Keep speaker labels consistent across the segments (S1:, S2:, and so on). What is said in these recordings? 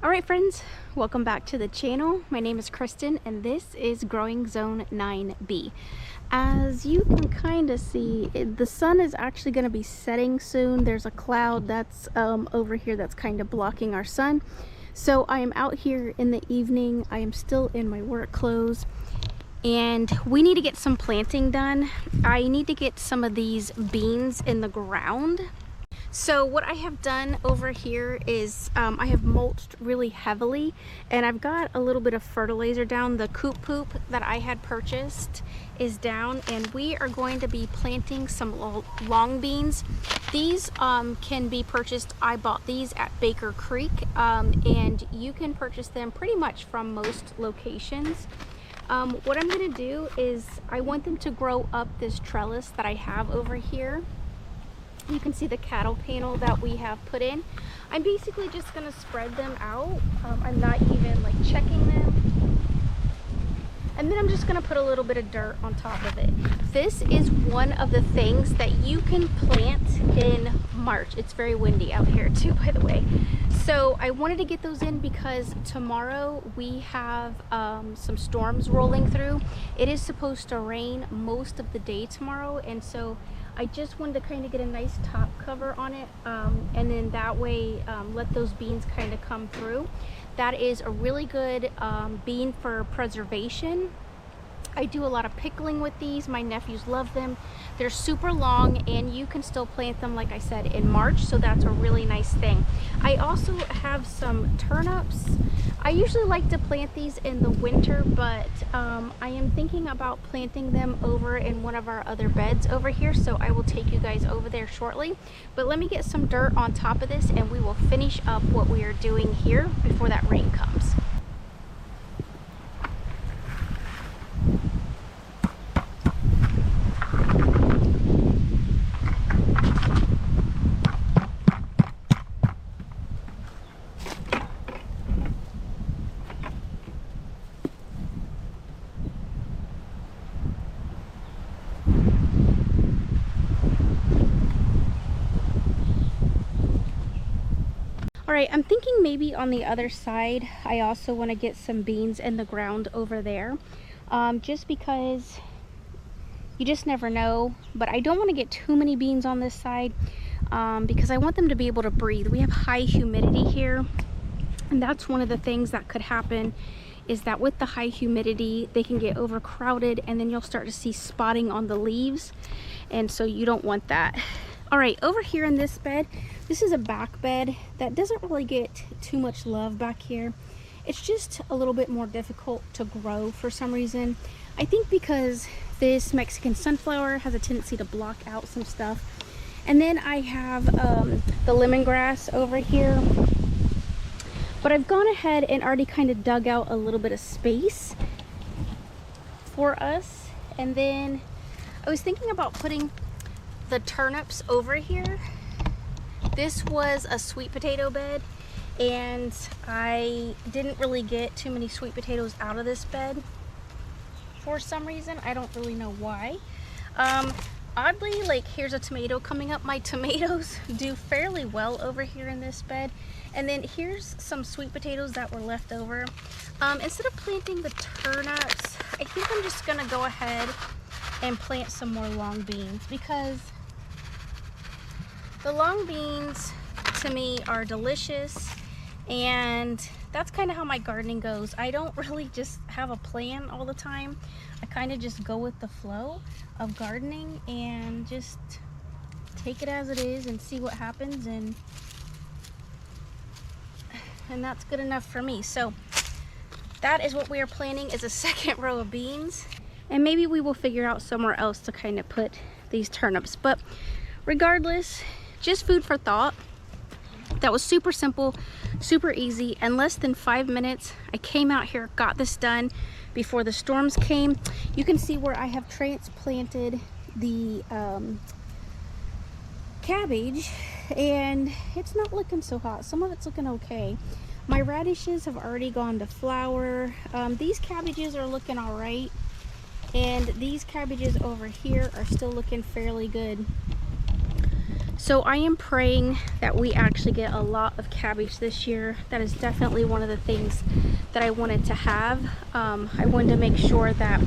S1: Alright friends, welcome back to the channel. My name is Kristen and this is Growing Zone 9B. As you can kind of see, the sun is actually going to be setting soon. There's a cloud that's over here that's kind of blocking our sun. So I am out here in the evening. I am still in my work clothes and we need to get some planting done. I need to get some of these beans in the ground. So what I have done over here is I have mulched really heavily and I've got a little bit of fertilizer down. The coop poop that I had purchased is down and we are going to be planting some long beans. These can be purchased. I bought these at Baker Creek and you can purchase them pretty much from most locations. What I'm going to do is I want them to grow up this trellis that I have over here. You can see the cattle panel that we have put in. I'm basically just going to spread them out. I'm not even like checking them. And then I'm just going to put a little bit of dirt on top of it. This is one of the things that you can plant in March. It's very windy out here too, by the way. So I wanted to get those in because tomorrow we have some storms rolling through. It is supposed to rain most of the day tomorrow, and so I just wanted to kind of get a nice top cover on it, and then that way let those beans kind of come through. That is a really good bean for preservation. I do a lot of pickling with these. My nephews love them. They're super long and you can still plant them, like I said, in March, so that's a really nice thing. I also have some turnips. I usually like to plant these in the winter, but I am thinking about planting them over in one of our other beds over here, so I will take you guys over there shortly. But let me get some dirt on top of this and we will finish up what we are doing here before that rain comes. Alright, I'm thinking maybe on the other side I also want to get some beans in the ground over there, just because you just never know. But I don't want to get too many beans on this side because I want them to be able to breathe. We have high humidity here, and that's one of the things that could happen, is that with the high humidity they can get overcrowded and then you'll start to see spotting on the leaves, and so you don't want that. All right, over here in this bed, this is a back bed that doesn't really get too much love back here. It's just a little bit more difficult to grow for some reason. I think because this Mexican sunflower has a tendency to block out some stuff. And then I have the lemongrass over here. But I've gone ahead and already kind of dug out a little bit of space for us. And then I was thinking about putting the turnips over here. This was a sweet potato bed and I didn't really get too many sweet potatoes out of this bed for some reason. I don't really know why. Oddly, like, here's a tomato coming up. My tomatoes do fairly well over here in this bed. And then here's some sweet potatoes that were left over. Instead of planting the turnips, I think I'm just gonna go ahead and plant some more long beans, because the long beans to me are delicious, and that's kind of how my gardening goes. I don't really just have a plan all the time. I kind of just go with the flow of gardening and just take it as it is and see what happens, and that's good enough for me. So that is what we are planning, is a second row of beans, and maybe we will figure out somewhere else to kind of put these turnips. But regardless, just food for thought. That was super simple, super easy. In less than 5 minutes, I came out here, got this done before the storms came. You can see where I have transplanted the cabbage, and it's not looking so hot. Some of it's looking okay. My radishes have already gone to flower. These cabbages are looking all right, and these cabbages over here are still looking fairly good. So I am praying that we actually get a lot of cabbage this year. That is definitely one of the things that I wanted to have. I wanted to make sure that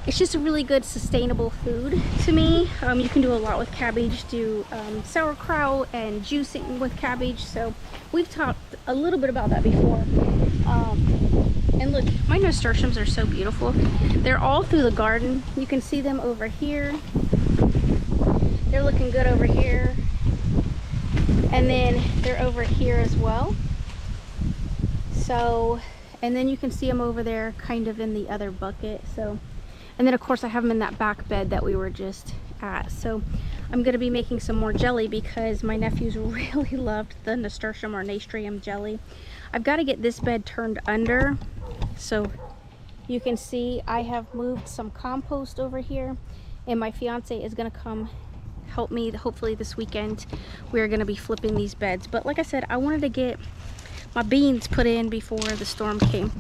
S1: it's just a really good sustainable food to me. You can do a lot with cabbage, do sauerkraut and juicing with cabbage. So we've talked a little bit about that before. And look, my nasturtiums are so beautiful. They're all through the garden. You can see them over here. They're looking good over here. And then they're over here as well. So, and then you can see them over there kind of in the other bucket. So, and then of course I have them in that back bed that we were just at. So I'm gonna be making some more jelly because my nephews really loved the nasturtium or nastrium jelly. I've got to get this bed turned under. So you can see I have moved some compost over here, and my fiance is gonna come help me hopefully this weekend. We're gonna be flipping these beds. But like I said, I wanted to get my beans put in before the storm came.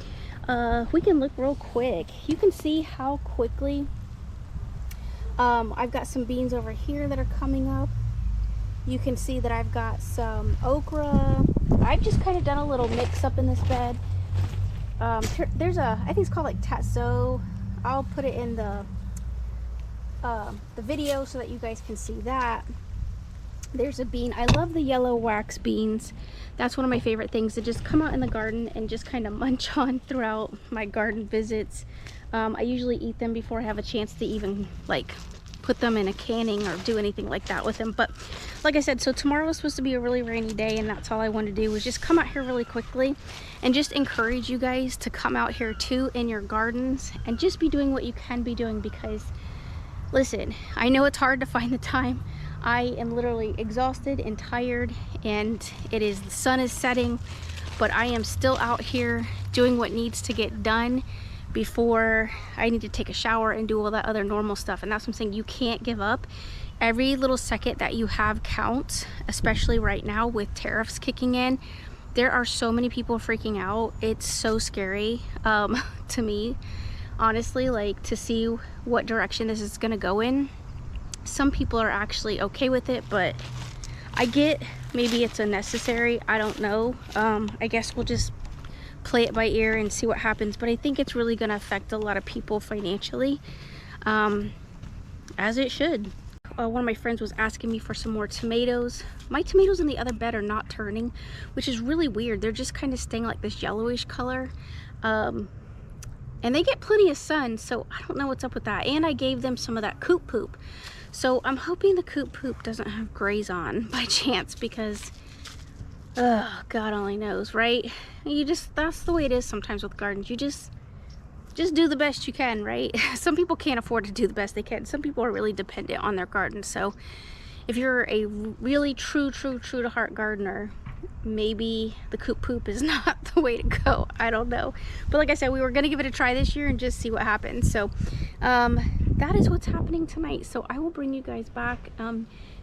S1: We can look real quick. You can see how quickly I've got some beans over here that are coming up. You can see that I've got some okra. I've just kind of done a little mix up in this bed. There's a, I think it's called like Tatso. I'll put it in the video so that you guys can see that. There's a bean. I love the yellow wax beans. That's one of my favorite things to just come out in the garden and just kind of munch on throughout my garden visits. I usually eat them before I have a chance to even like put them in a canning or do anything like that with them. But like I said, so tomorrow is supposed to be a really rainy day, and that's all I wanted to do was just come out here really quickly and just encourage you guys to come out here too in your gardens and just be doing what you can be doing, because listen, I know it's hard to find the time. I am literally exhausted and tired, and the sun is setting, but I am still out here doing what needs to get done before I need to take a shower and do all that other normal stuff. And that's what I'm saying, you can't give up. Every little second that you have counts, especially right now with tariffs kicking in. There are so many people freaking out. It's so scary to me, honestly, like to see what direction this is gonna go in. Some people are actually okay with it, but I get maybe it's unnecessary. I don't know. I guess we'll just play it by ear and see what happens. But I think it's really going to affect a lot of people financially, as it should. One of my friends was asking me for some more tomatoes. My tomatoes in the other bed are not turning, which is really weird. They're just kind of staying like this yellowish color. And they get plenty of sun, so I don't know what's up with that. And I gave them some of that coop poop. So I'm hoping the coop poop doesn't have grays on by chance, because God only knows, right? That's the way it is sometimes with gardens. You just do the best you can, right? Some people can't afford to do the best they can. Some people are really dependent on their garden. So if you're a really true to heart gardener, maybe the coop poop is not the way to go. I don't know. But like I said, we were going to give it a try this year and just see what happens. So that is what's happening tonight. So I will bring you guys back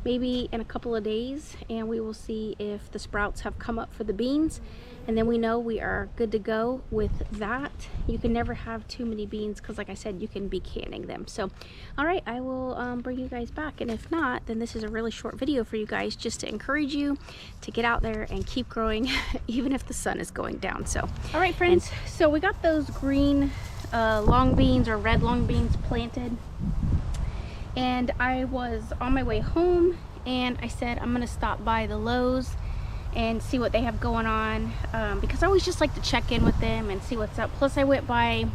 S1: maybe in a couple of days, and we will see if the sprouts have come up for the beans, and then we know we are good to go with that. You can never have too many beans, because like I said, you can be canning them. So all right, I will bring you guys back, and if not, then this is a really short video for you guys, just to encourage you to get out there and keep growing even if the sun is going down. So all right friends, so we got those green long beans, or red long beans, planted, and I was on my way home and I said I'm gonna stop by the Lowe's and see what they have going on, because I always just like to check in with them and see what's up. Plus I went by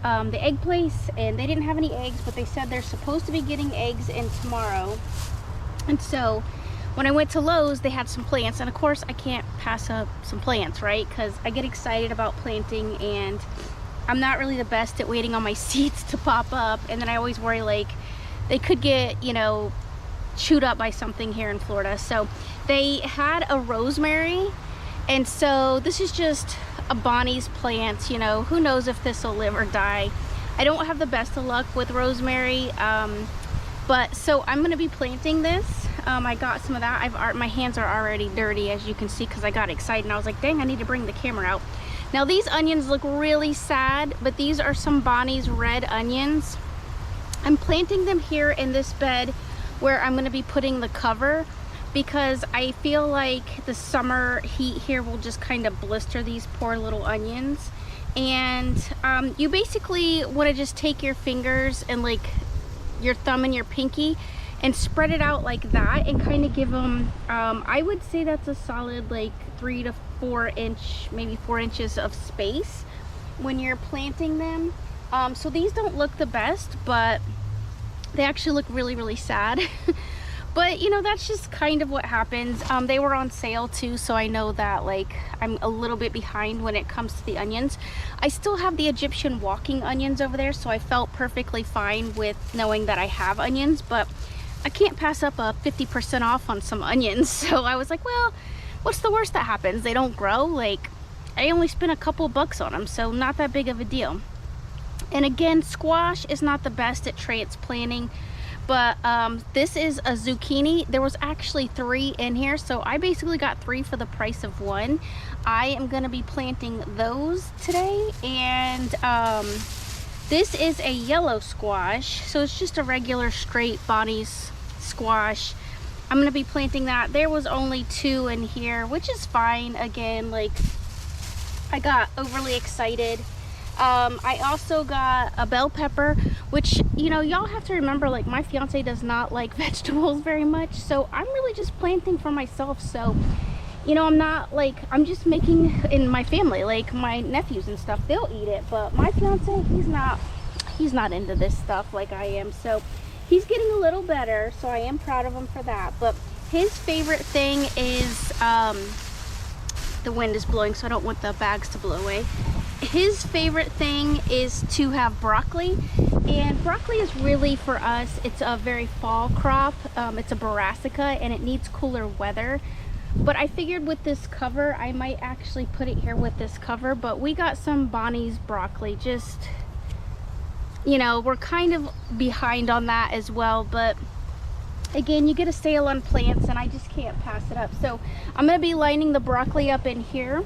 S1: the egg place and they didn't have any eggs, but they said they're supposed to be getting eggs in tomorrow. And so when I went to Lowe's, they had some plants, and of course I can't pass up some plants, right? Because I get excited about planting, and I'm not really the best at waiting on my seeds to pop up, and then I always worry like they could get, you know, chewed up by something here in Florida. So they had a rosemary, and so this is just a Bonnie's plant. You know, who knows if this will live or die. I don't have the best of luck with rosemary, but so I'm gonna be planting this. I got some of that. My hands are already dirty, as you can see, because I got excited and I was like, dang, I need to bring the camera out. Now these onions look really sad, but these are some Bonnie's red onions. I'm planting them here in this bed where I'm going to be putting the cover, because I feel like the summer heat here will just kind of blister these poor little onions. And you basically want to just take your fingers and like your thumb and your pinky and spread it out like that, and kind of give them, I would say that's a solid like 3 to 4 inch, maybe 4 inches of space when you're planting them. So these don't look the best, but they actually look really, really sad. But you know, that's just kind of what happens. They were on sale too, so I know that like I'm a little bit behind when it comes to the onions. I still have the Egyptian walking onions over there, so I felt perfectly fine with knowing that I have onions, but I can't pass up a 50% off on some onions. So I was like, well, what's the worst that happens? They don't grow. Like, I only spent a couple bucks on them, so not that big of a deal. And again, squash is not the best at transplanting, but this is a zucchini. There was actually 3 in here, so I basically got 3 for the price of 1. I am going to be planting those today. And this is a yellow squash, so it's just a regular straight Bonnie's squash. I'm going to be planting that. There was only 2 in here, which is fine. Again, like, I got overly excited. I also got a bell pepper, which, you know, y'all have to remember, like, my fiance does not like vegetables very much, so I'm really just planting for myself. So, you know, I'm not like, I'm just making in my family, like my nephews and stuff, they'll eat it, but my fiance, he's not into this stuff like I am. So he's getting a little better, so I am proud of him for that. But his favorite thing is, the wind is blowing, so I don't want the bags to blow away. His favorite thing is to have broccoli, and broccoli is really, for us, it's a very fall crop. It's a brassica, and it needs cooler weather. But I figured with this cover, I might actually put it here with this cover. But we got some Bonnie's broccoli. Just, you know, we're kind of behind on that as well. But again, you get a sale on plants, and I just can't pass it up. So I'm going to be lining the broccoli up in here,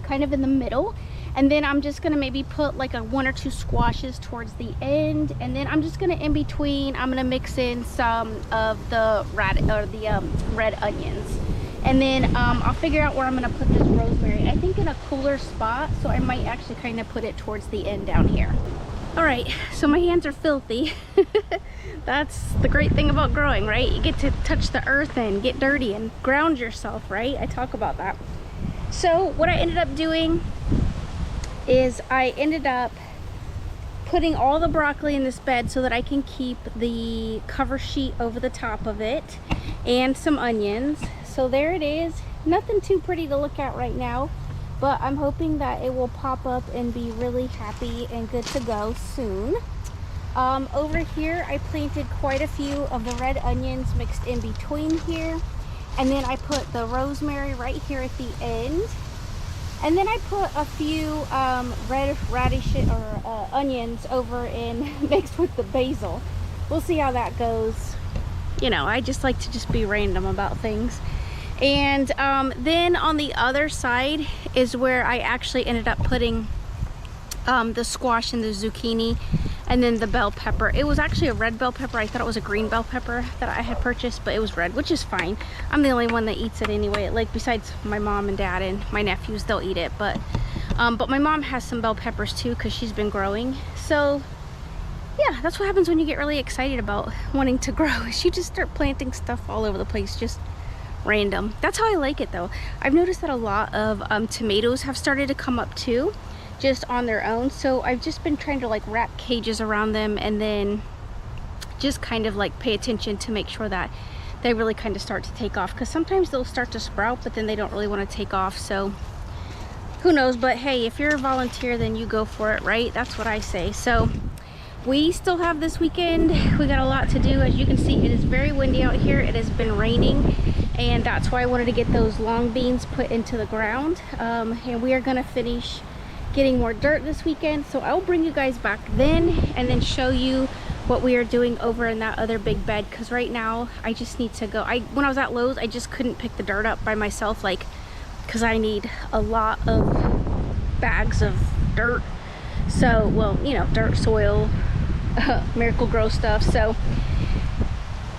S1: kind of in the middle. And then I'm just gonna maybe put like 1 or 2 squashes towards the end, and then I'm just gonna, in between, I'm gonna mix in some of the red onions, and then I'll figure out where I'm gonna put this rosemary. I think in a cooler spot, so I might actually kind of put it towards the end down here. All right, so my hands are filthy. That's the great thing about growing, right? You get to touch the earth and get dirty and ground yourself, right? I talk about that. So what I ended up doing is I ended up putting all the broccoli in this bed so that I can keep the cover sheet over the top of it, and some onions. So there it is. Nothing too pretty to look at right now, but I'm hoping that it will pop up and be really happy and good to go soon. Over here I planted quite a few of the red onions mixed in between here, and then I put the rosemary right here at the end. And then I put a few red radish or onions over in mixed with the basil. We'll see how that goes. You know, I just like to just be random about things. And then on the other side is where I actually ended up putting the squash and the zucchini, and then the bell pepper. It was actually a red bell pepper. I thought it was a green bell pepper that I had purchased, but it was red, which is fine. I'm the only one that eats it anyway. Like, besides my mom and dad and my nephews, they'll eat it. But my mom has some bell peppers too, because she's been growing. So yeah, that's what happens when you get really excited about wanting to grow, is you just start planting stuff all over the place, just random. That's how I like it though. I've noticed that a lot of tomatoes have started to come up too, just on their own. So I've just been trying to like wrap cages around them, and then just kind of like pay attention to make sure that they really kind of start to take off, because sometimes they'll start to sprout but then they don't really want to take off. So who knows, but hey, if you're a volunteer, then you go for it, right? That's what I say. So we still have this weekend. We got a lot to do. As you can see, it is very windy out here. It has been raining, and that's why I wanted to get those long beans put into the ground. And we are going to finish getting more dirt this weekend, so I'll bring you guys back then and then show you what we are doing over in that other big bed, because right now I just need to go. When I was at Lowe's, I just couldn't pick the dirt up by myself, like, because I need a lot of bags of dirt. So, well, you know, dirt, soil, Miracle-Gro stuff. So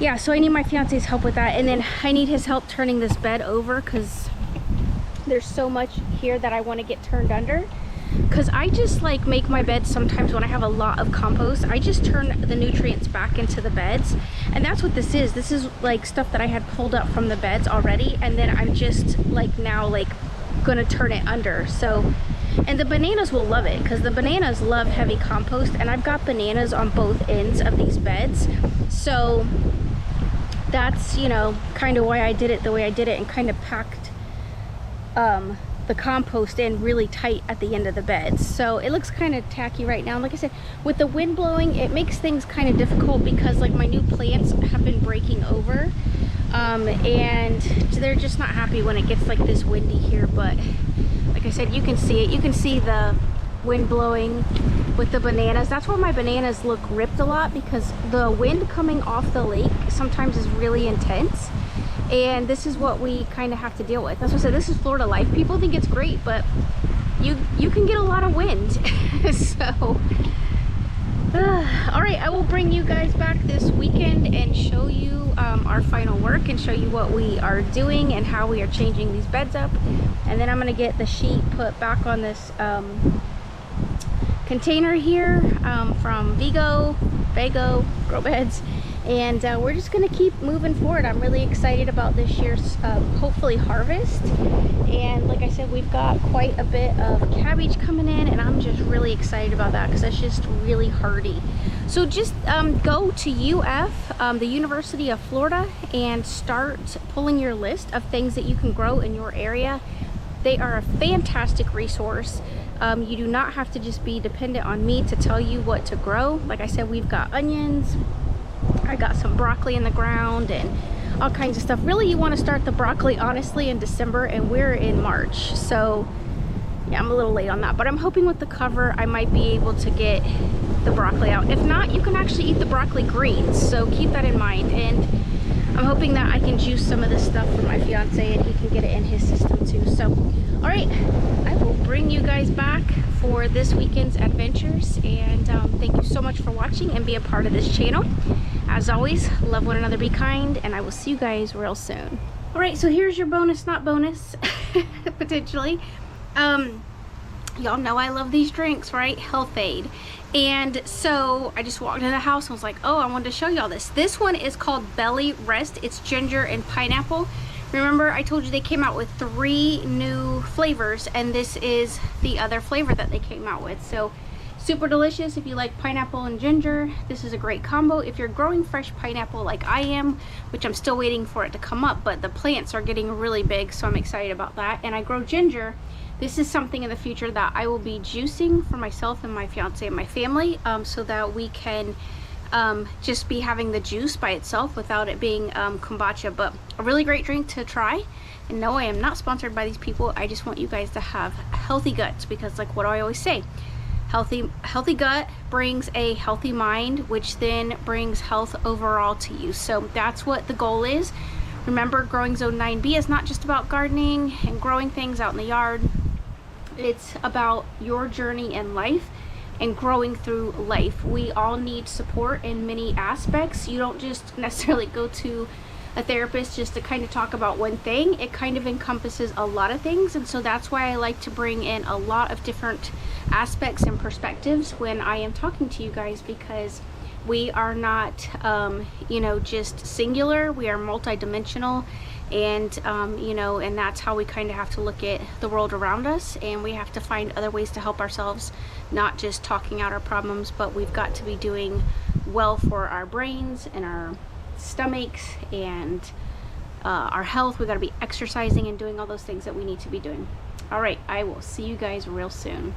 S1: yeah, so I need my fiance's help with that, and then I need his help turning this bed over because there's so much here that I want to get turned under. Because I just like make my beds sometimes when I have a lot of compost. I just turn the nutrients back into the beds, and that's what this is. This is like stuff that I had pulled up from the beds already, and then I'm just like now like gonna turn it under. So, and the bananas will love it because the bananas love heavy compost, and I've got bananas on both ends of these beds. So that's, you know, kind of why I did it the way I did it, and kind of packed the compost in really tight at the end of the beds. So it looks kind of tacky right now. Like I said, with the wind blowing, it makes things kind of difficult because like my new plants have been breaking over, and they're just not happy when it gets like this windy here. But like I said, you can see it. You can see the wind blowing with the bananas. That's why my bananas look ripped a lot, because the wind coming off the lake sometimes is really intense. And this is what we kind of have to deal with. That's what I said, this is Florida life. People think it's great, but you can get a lot of wind. So all right, I will bring you guys back this weekend and show you our final work, and show you what we are doing and how we are changing these beds up. And then I'm going to get the sheet put back on this container here from Vago Grow Beds. And we're just gonna keep moving forward. I'm really excited about this year's hopefully harvest. And like I said, we've got quite a bit of cabbage coming in, and I'm just really excited about that because that's just really hardy. So just go to UF, the University of Florida, and start pulling your list of things that you can grow in your area. They are a fantastic resource. You do not have to just be dependent on me to tell you what to grow. Like I said, we've got onions, I got some broccoli in the ground, and all kinds of stuff. Really, you want to start the broccoli honestly in December, and we're in March, so yeah, I'm a little late on that. But I'm hoping with the cover I might be able to get the broccoli out. If not, you can actually eat the broccoli greens, so keep that in mind. And I'm hoping that I can juice some of this stuff for my fiance and he can get it in his system too. So all right, I will bring you guys back for this weekend's adventures, and thank you so much for watching and be a part of this channel. As always, love one another, be kind, and I will see you guys real soon. All right, so here's your bonus, not bonus, potentially. Y'all know I love these drinks, right? Health-Ade. And so I just walked into the house and was like, oh, I wanted to show y'all this. This one is called Belly Rest. It's ginger and pineapple. Remember, I told you they came out with 3 new flavors, and this is the other flavor that they came out with. So super delicious if you like pineapple and ginger. This is a great combo. If you're growing fresh pineapple like I am, which I'm still waiting for it to come up, but the plants are getting really big, so I'm excited about that. And I grow ginger. This is something in the future that I will be juicing for myself and my fiance and my family, so that we can just be having the juice by itself without it being kombucha. But a really great drink to try. And no, I am not sponsored by these people. I just want you guys to have healthy guts, because like what do I always say? Healthy gut brings a healthy mind, which then brings health overall to you. So that's what the goal is. Remember, Growing Zone 9B is not just about gardening and growing things out in the yard. It's about your journey in life and growing through life. We all need support in many aspects. You don't just necessarily go to a therapist just to kind of talk about one thing. It kind of encompasses a lot of things, and so that's why I like to bring in a lot of different aspects and perspectives when I am talking to you guys, because we are not you know, just singular. We are multidimensional, and you know, and that's how we kind of have to look at the world around us, and we have to find other ways to help ourselves, not just talking out our problems, but we've got to be doing well for our brains and our stomachs and our health. We got to be exercising and doing all those things that we need to be doing. All right, I will see you guys real soon.